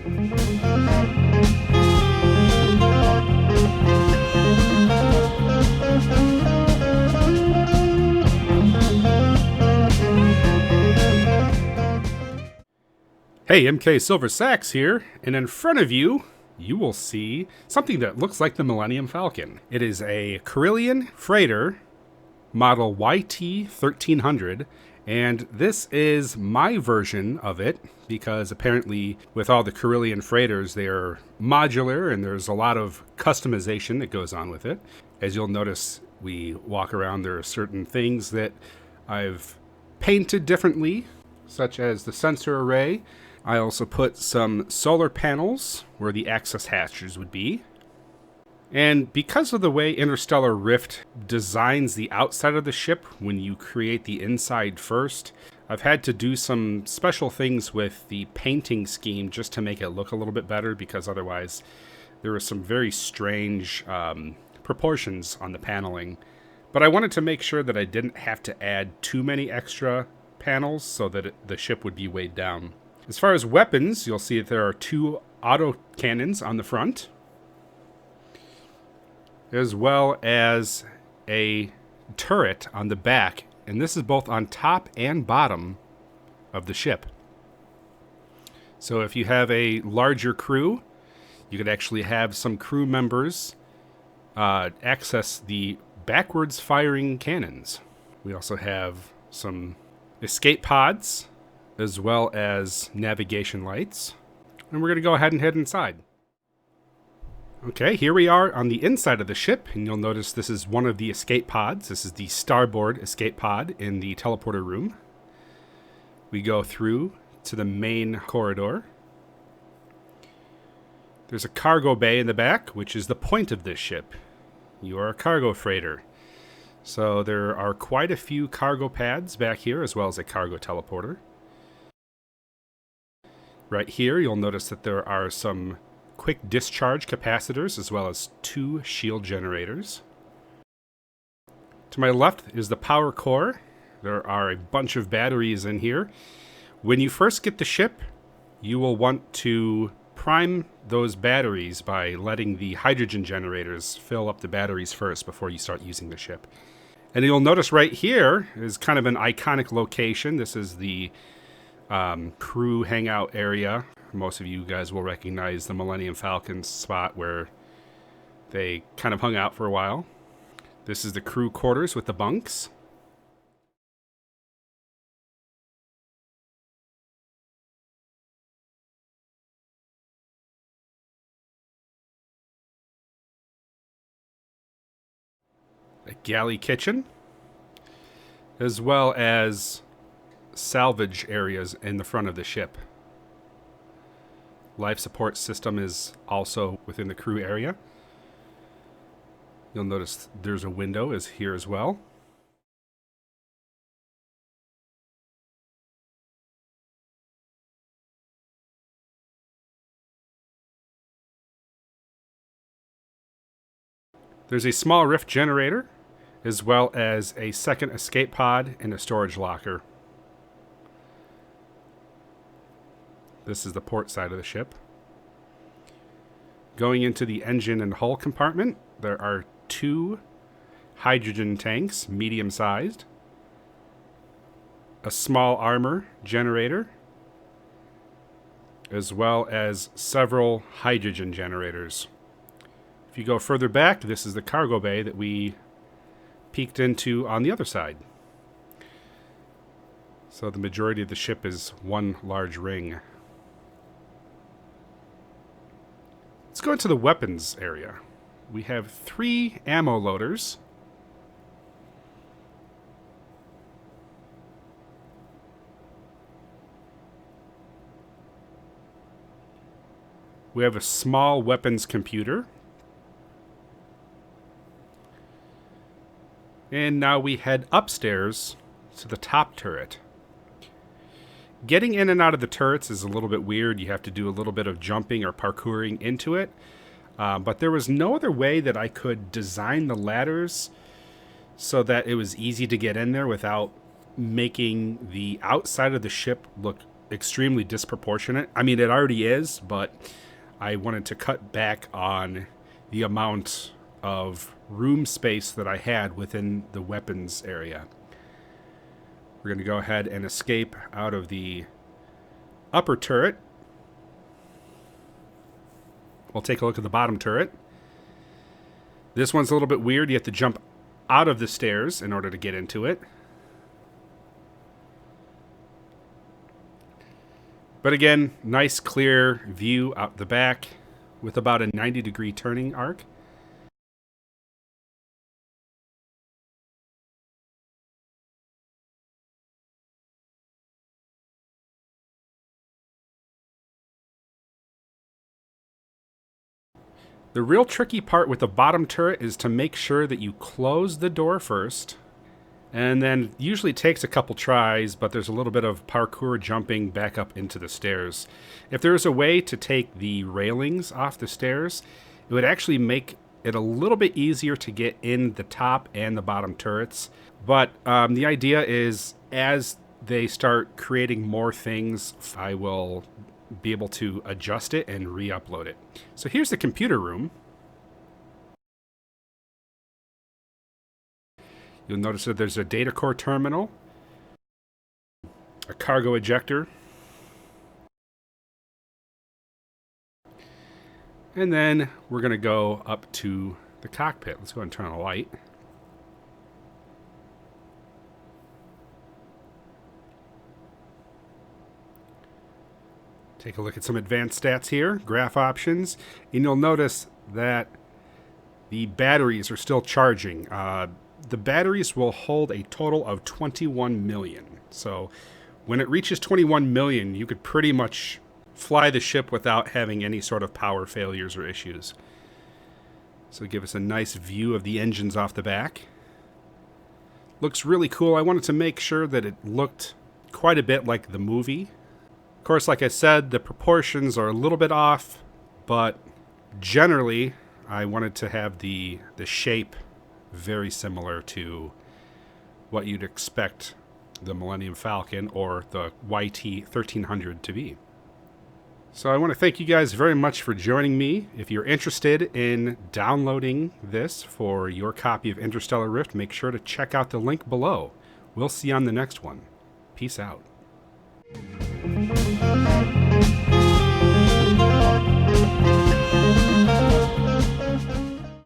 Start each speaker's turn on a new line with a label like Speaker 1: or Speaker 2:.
Speaker 1: Hey, MKSilverSax here, and in front of you, you will see something that looks like the Millennium Falcon. It is a Carillion freighter, model YT-1300, and this is my version of it, because apparently with all the Carillion freighters, they are modular, and there's a lot of customization that goes on with it. As you'll notice, we walk around, there are certain things that I've painted differently, such as the sensor array. I also put some solar panels where the access hatches would be. And because of the way Interstellar Rift designs the outside of the ship when you create the inside first, I've had to do some special things with the painting scheme just to make it look a little bit better, because otherwise there were some very strange proportions on the paneling. But I wanted to make sure that I didn't have to add too many extra panels so that the ship would be weighed down. As far as weapons, you'll see that there are 2 auto cannons on the front, as well as a turret on the back, and this is both on top and bottom of the ship. So if you have a larger crew, you could actually have some crew members access the backwards firing cannons. We also have some escape pods, as well as navigation lights. And we're going to go ahead and head inside. Okay, here we are on the inside of the ship, and you'll notice this is one of the escape pods. This is the Starboard Escape Pod in the teleporter room. We go through to the main corridor. There's a cargo bay in the back, which is the point of this ship. You are a cargo freighter. So there are quite a few cargo pads back here, as well as a cargo teleporter. Right here, you'll notice that there are some quick discharge capacitors, as well as 2 shield generators. To my left is the power core. There are a bunch of batteries in here. When you first get the ship, you will want to prime those batteries by letting the hydrogen generators fill up the batteries first before you start using the ship. And you'll notice right here is kind of an iconic location. This is the crew hangout area. Most of you guys will recognize the Millennium Falcon spot where they kind of hung out for a while. This is the crew quarters with the bunks. A galley kitchen, as well as salvage areas in the front of the ship. Life support system is also within the crew area. You'll notice there's a window is here as well. There's a small rift generator, as well as a second escape pod and a storage locker. This is the port side of the ship. Going into the engine and hull compartment, there are 2 hydrogen tanks, medium-sized, a small armor generator, as well as several hydrogen generators. If you go further back, this is the cargo bay that we peeked into on the other side. So the majority of the ship is one large ring. Let's go into the weapons area. We have 3 ammo loaders. We have a small weapons computer. And now we head upstairs to the top turret. Getting in and out of the turrets is a little bit weird. You have to do a little bit of jumping or parkouring into it. But there was no other way that I could design the ladders so that it was easy to get in there without making the outside of the ship look extremely disproportionate. I mean, it already is, but I wanted to cut back on the amount of room space that I had within the weapons area. We're going to go ahead and escape out of the upper turret. We'll take a look at the bottom turret. This one's a little bit weird. You have to jump out of the stairs in order to get into it. But again, nice clear view out the back with about a 90-degree turning arc. The real tricky part with the bottom turret is to make sure that you close the door first. And then usually takes a couple tries, but there's a little bit of parkour jumping back up into the stairs. If there's a way to take the railings off the stairs, it would actually make it a little bit easier to get in the top and the bottom turrets. But the idea is as they start creating more things, I will be able to adjust it and re-upload it. So here's the computer room. You'll notice that there's a data core terminal, a cargo ejector, and then we're going to go up to the cockpit. Let's go ahead and turn on the light. Take a look at some advanced stats here, graph options, and you'll notice that the batteries are still charging. The batteries will hold a total of 21 million. So when it reaches 21 million, you could pretty much fly the ship without having any sort of power failures or issues. So give us a nice view of the engines off the back. Looks really cool. I wanted to make sure that it looked quite a bit like the movie. Of course, like I said, the proportions are a little bit off, but generally I wanted to have the shape very similar to what you'd expect the Millennium Falcon or the YT-1300 to be. So I want to thank you guys very much for joining me. If you're interested in downloading this for your copy of Interstellar Rift, make sure to check out the link below. We'll see you on the next one. Peace out.